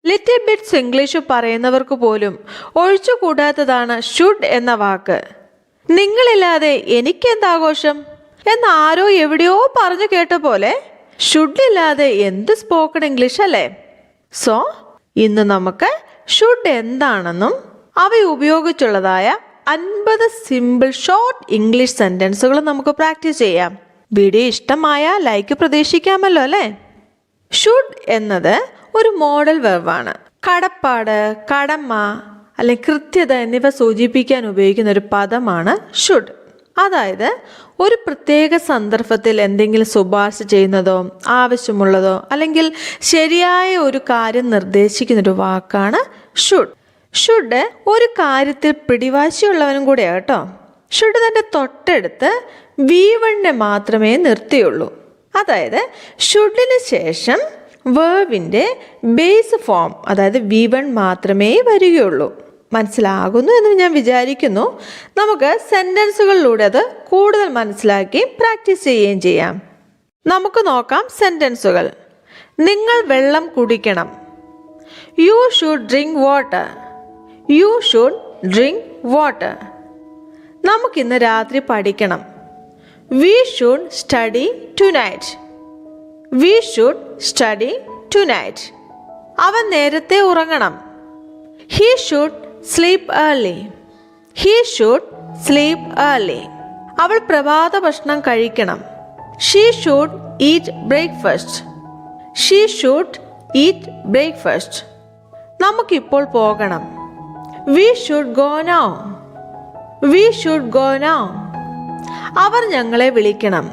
Little bits English പറയുന്നവർക്ക് പോലും ഒഴിച്ചുകൂടാത്തതാണ് should എന്ന വാക്ക്. നിങ്ങളില്ലാതെ എനിക്കെന്താഘോഷം എന്ന് ആരോ എവിടെയോ പറഞ്ഞു കേട്ട പോലെ ഷുഡ് ഇല്ലാതെ എന്ത് സ്പോക്കൺ ഇംഗ്ലീഷ് അല്ലേ? സോ ഇന്ന് നമുക്ക് ഷുഡ് എന്താണെന്നും അവ ഉപയോഗിച്ചുള്ളതായ 50 സിമ്പിൾ ഷോർട്ട് ഇംഗ്ലീഷ് സെന്റൻസുകൾ നമുക്ക് പ്രാക്ടീസ് ചെയ്യാം. വീഡിയോ ഇഷ്ടമായ ലൈക്ക് പ്രതീക്ഷിക്കാമല്ലോ അല്ലേ? ഷുഡ് എന്നത് ഒരു മോഡൽ വെർബാണ്. കടപ്പാട്, കടമ അല്ലെങ്കിൽ കൃത്യത എന്നിവ സൂചിപ്പിക്കാൻ ഉപയോഗിക്കുന്ന ഒരു പദമാണ് ഷുഡ്. അതായത് ഒരു പ്രത്യേക സന്ദർഭത്തിൽ എന്തെങ്കിലും ശുപാർശ ചെയ്യുന്നതോ ആവശ്യമുള്ളതോ അല്ലെങ്കിൽ ശരിയായ ഒരു കാര്യം നിർദ്ദേശിക്കുന്നൊരു വാക്കാണ് ഷുഡ്. ഷുഡ് ഒരു കാര്യത്തിൽ പിടിവാശിയുള്ളവനും കൂടെയാണ് കേട്ടോ. ഷുഡ് തൻ്റെ തൊട്ടടുത്ത് V1 മാത്രമേ നിർത്തിയുള്ളൂ. അതായത് ഷുഡിന് ശേഷം വേർബിൻ്റെ ബേസ് ഫോം അതായത് V1 മാത്രമേ വരികയുള്ളൂ. മനസ്സിലാകുന്നു എന്ന് ഞാൻ വിചാരിക്കുന്നു. നമുക്ക് സെൻറ്റൻസുകളിലൂടെ അത് കൂടുതൽ മനസ്സിലാക്കി പ്രാക്ടീസ് ചെയ്യുകയും ചെയ്യാം. നമുക്ക് നോക്കാം സെൻറ്റൻസുകൾ. നിങ്ങൾ വെള്ളം കുടിക്കണം. You should drink water. You should drink water. നമുക്കിന്ന് രാത്രി പഠിക്കണം. We should study tonight. We should study tonight. അവൻ നേരത്തെ ഉറങ്ങണം. He should sleep early. He should sleep early. അവൾ പ്രഭാത ഭക്ഷണം കഴിക്കണം. She should eat breakfast. She should eat breakfast. നമുക്കിപ്പോൾ പോകണം. We should go now. We should go now. അവർ ഞങ്ങളെ വിളിക്കണം.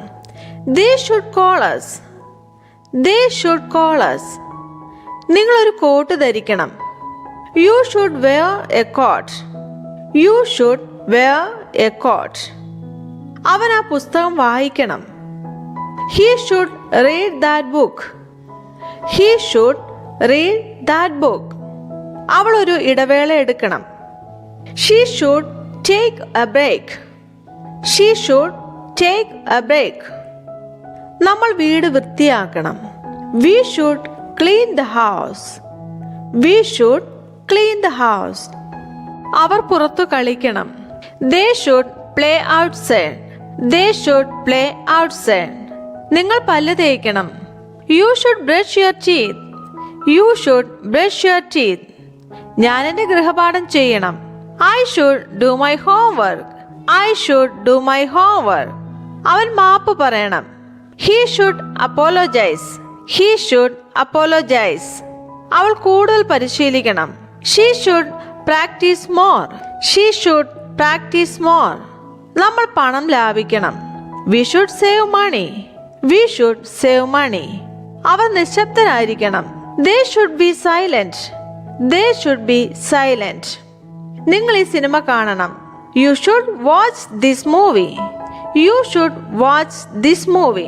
They should call us. They should call us. നിങ്ങളൊരു കോട്ട് ധരിക്കണം. U should wear a coat. You should wear a coat. അവൻ ആ പുസ്തകം വായിക്കണം. He should read that book. He should read that book. അവൾ ഒരു ഇടവേള എടുക്കണം. She should take a break. She should take a break. നമ്മൾ വീട് വൃത്തിയാക്കണം. We should clean the house. We should clean the house. അവർ പുറത്തു കളിക്കണം. They should play outside. They should play outside. നിങ്ങൾ പല്ല് തേക്കണം. You should brush your teeth. U should brush your teeth. ഞാൻ എൻ്റെ ഗൃഹപാഠം ചെയ്യണം. I should do my homework. I should do my homework. അവൻ മാപ്പ് പറയണം. He should apologise. He should apologise. അവൾ കൂടുതൽ പരിശീലിക്കണം. She should practise more. She should practise more. നമ്മൾ പണം ലാഭിക്കണം. We should save money. We should save money. അവർ നിശബ്ദരായിരിക്കണം. They should be silent. They should be silent. നിങ്ങൾ ഈ സിനിമ കാണണം. You should watch this movie. U should watch this movie.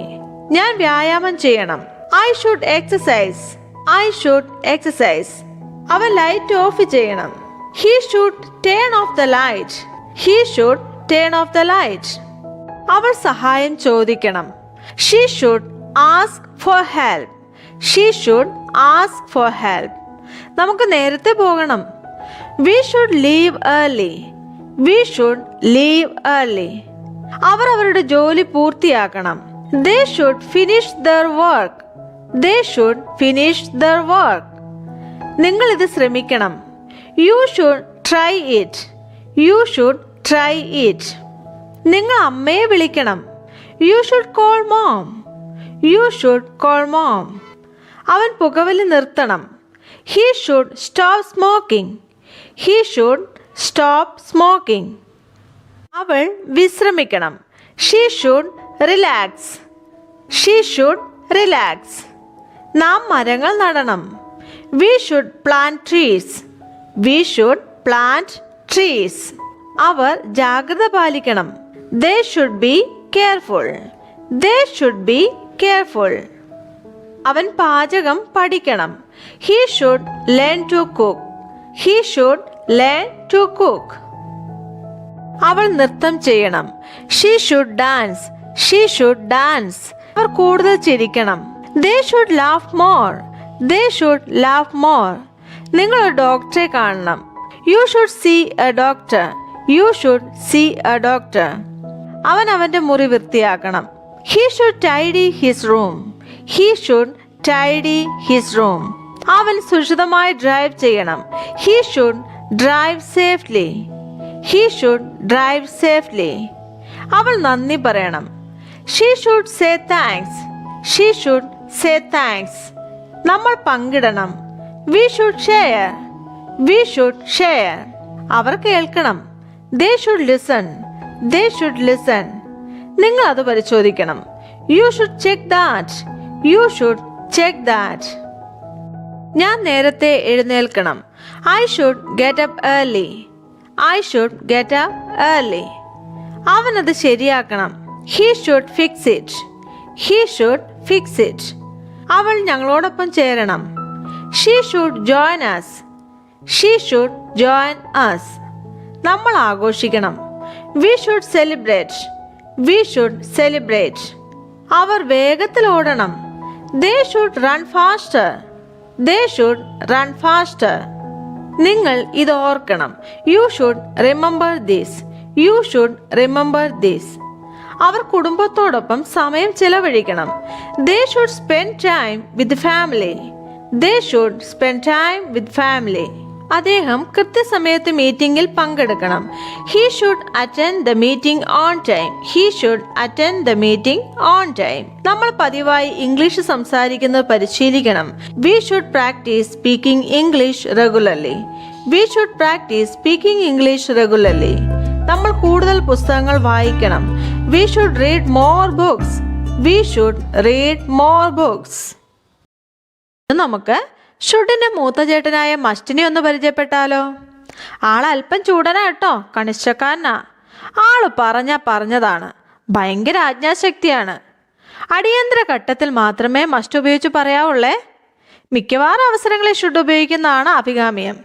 ഞാൻ വ്യായാമം ചെയ്യണം. I should exercise. I should exercise. അവൻ light off ചെയ്യണം. He should turn off the light. He should turn off the light. അവൾ സഹായം ചോദിക്കണം. She should ask for help. She should ask for help. നമുക്ക് നേരത്തെ പോകണം. We should leave early. We should leave early. അവർ അവരുടെ ജോലി പൂർത്തിയാക്കണം. They should finish their work. They should finish their work. നിങ്ങൾ ഇത് ശ്രമിക്കണം. U should try it. You should try it. നിങ്ങൾ അമ്മയെ വിളിക്കണം. You should call mom. You should call mom. അവൻ പുകവലി നിർത്തണം. He should stop smoking. He should stop smoking. അവൾ വിശ്രമിക്കണം. She should relax. She should relax. നാം മരങ്ങൾ നടണം. We should plant trees. We should plant trees. അവർ ജാഗ്രത പാലിക്കണം. They should be careful. They should be careful. അവൻ പാചകം പഠിക്കണം. He should learn to cook. He should learn to cook. അവൾ നൃത്തം ചെയ്യണം. She should dance. She should dance. അവർ കൂടുതൽ ചിരിക്കണം. They should laugh more. They should laugh more. നിങ്ങൾ ഒരു ഡോക്ടറെ കാണണം. You should see a doctor. You should see a doctor. അവൻ അവന്റെ മുറി വൃത്തിയാക്കണം. He should tidy his room. He should tidy his room. അവൻ സുരക്ഷിതമായി ഡ്രൈവ് ചെയ്യണം. He should drive safely. He should drive safely. അവൾ നന്ദി പറയണം. She should say thanks. She should say thanks. നമ്മൾ പങ്കിടണം. We should share. We should share. അവർ കേൾക്കണം. They should listen. They should listen. നിങ്ങൾ അത് പരിശോധിക്കണം. You should check that. You should check that. ഞാൻ നേരത്തെ എഴുന്നേൽക്കണം. I should get up early. I should get up early. അവനത് ശരിയാക്കണം. He should fix it. He should fix it. അവൾ ഞങ്ങളോടൊപ്പം ചേരണം. She should join us. She should join us. നമ്മൾ ആഘോഷിക്കണം. We should celebrate. V should celebrate. അവർ വേഗത്തിൽ ഓടണം. They should run faster. They should run faster. നിങ്ങൾ ഇത് ഓർക്കണം. You should remember this. You should remember this. അവർ കുടുംബത്തോടൊപ്പം സമയം ചെലവഴിക്കണം. They should spend time with family. They should spend time with family. അദ്ദേഹം കൃത്യസമയത്ത് മീറ്റിംഗിൽ പങ്കെടുക്കണം. He should attend the meeting on time. He should attend the meeting on time. നമ്മൾ പതിവായി ഇംഗ്ലീഷ് സംസാരിക്കുന്നത് പരിശീലിക്കണം. We should practise speaking English regularly. V should practise speaking English regularly. നമ്മൾ കൂടുതൽ പുസ്തകങ്ങൾ വായിക്കണം. We should read more books. We should read more books. നമുക്ക് ഷുഡിന്റെ മൂത്ത ചേട്ടനായ മസ്റ്റിനെ ഒന്ന് പരിചയപ്പെട്ടാലോ? ആളല്പം ചൂടനാ കേട്ടോ, കണിശക്കാരനാ. ആള് പറഞ്ഞതാണ്. ഭയങ്കര ആജ്ഞാശക്തിയാണ്. അടിയന്തര ഘട്ടത്തിൽ മാത്രമേ മസ്റ്റ് ഉപയോഗിച്ച് പറയാവുള്ളേ. മിക്കവാറും അവസരങ്ങളിൽ ഷുഡ് ഉപയോഗിക്കുന്നതാണ് അഭികാമ്യം.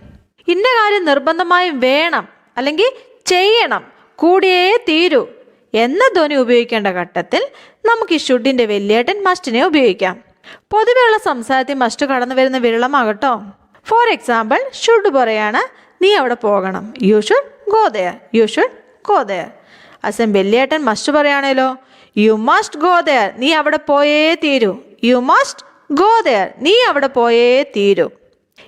ഇന്ന കാര്യം നിർബന്ധമായും വേണം, അല്ലെങ്കിൽ ചെയ്യണം, കൂടിയേ തീരൂ എന്ന ധ്വനി ഉപയോഗിക്കേണ്ട ഘട്ടത്തിൽ നമുക്ക് ഈ ഷുഡിന്റെ വലിയേട്ടൻ മസ്റ്റിനെ ഉപയോഗിക്കാം. പൊതുവെയുള്ള സംസാരത്തിൽ മസ്റ്റ് കടന്നു വരുന്ന വിരളമാകട്ടോ. ഫോർ എക്സാമ്പിൾ, ഷുഡ് പറയാണ് നീ അവിടെ പോകണം. You should go there. You should go there. അസം വലിയേട്ടൻ മസ്റ്റ് പറയുകയാണേലോ, യു മസ്റ്റ് ഗോ ദെയർ. നീ അവിടെ പോയേ തീരൂ. You must go there. നീ അവിടെ പോയേ തീരൂ.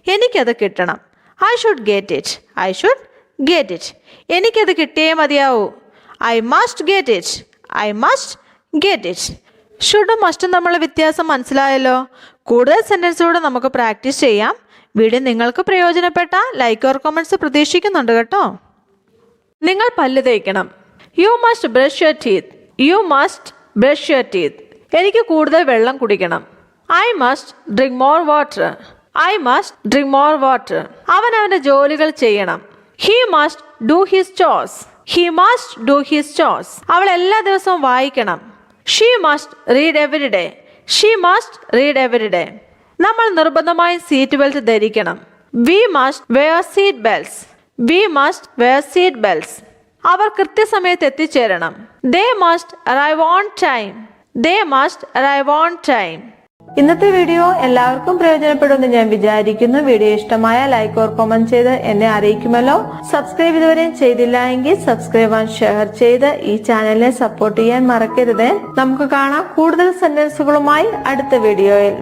എനിക്കത് കിട്ടണം. I should get it. I should get it. എനിക്കത് കിട്ടിയേ മതിയാവൂ. I must get it. I must get it. ഷുഡും മസ്റ്റും തമ്മിലുള്ള വ്യത്യാസം മനസ്സിലായല്ലോ. കൂടുതൽ സെൻറ്റൻസിലൂടെ നമുക്ക് പ്രാക്ടീസ് ചെയ്യാം. വീഡിയോ നിങ്ങൾക്ക് പ്രയോജനപ്പെട്ട ലൈക്ക് ഓർ കമൻറ്റ്സ് പ്രതീക്ഷിക്കുന്നുണ്ട് കേട്ടോ. നിങ്ങൾ പല്ല് തേക്കണം. You must brush your teeth. You must brush your teeth. എനിക്ക് കൂടുതൽ വെള്ളം കുടിക്കണം. I must drink more water. I must drink more water. അവൻ അവൻ്റെ ജോലികൾ ചെയ്യണം. ഹി മസ്റ്റ് ഡു ഹിസ് ചോസ്. ഹി മസ്റ്റ് ഡു ഹിസ് ചോസ്. അവൾ എല്ലാ ദിവസവും വായിക്കണം. She must read every day. She must read every day. നമ്മൾ നിർബന്ധമായും സീറ്റ് ബെൽറ്റ് ധരിക്കണം. We must wear seat belts. We must wear seat belts. അവർ കൃത്യസമയത്ത് എത്തിച്ചേരണം. They must arrive on time. They must arrive on time. ഇന്നത്തെ video എല്ലാവർക്കും പ്രയോജനപ്പെടുമെന്ന് ഞാൻ വിചാരിക്കുന്നു. വീഡിയോ ഇഷ്ടമായ ലൈക്ക് ഓർ കമന്റ് ചെയ്ത് എന്നെ അറിയിക്കുമല്ലോ. സബ്സ്ക്രൈബ് ഇതുവരെയും ചെയ്തില്ല എങ്കിൽ സബ്സ്ക്രൈബ് ആൻഡ് ഷെയർ ചെയ്ത് ഈ ചാനലിനെ സപ്പോർട്ട് ചെയ്യാൻ മറക്കരുത്. നമുക്ക് കാണാം കൂടുതൽ സെന്റൻസുകളുമായി അടുത്ത വീഡിയോയിൽ.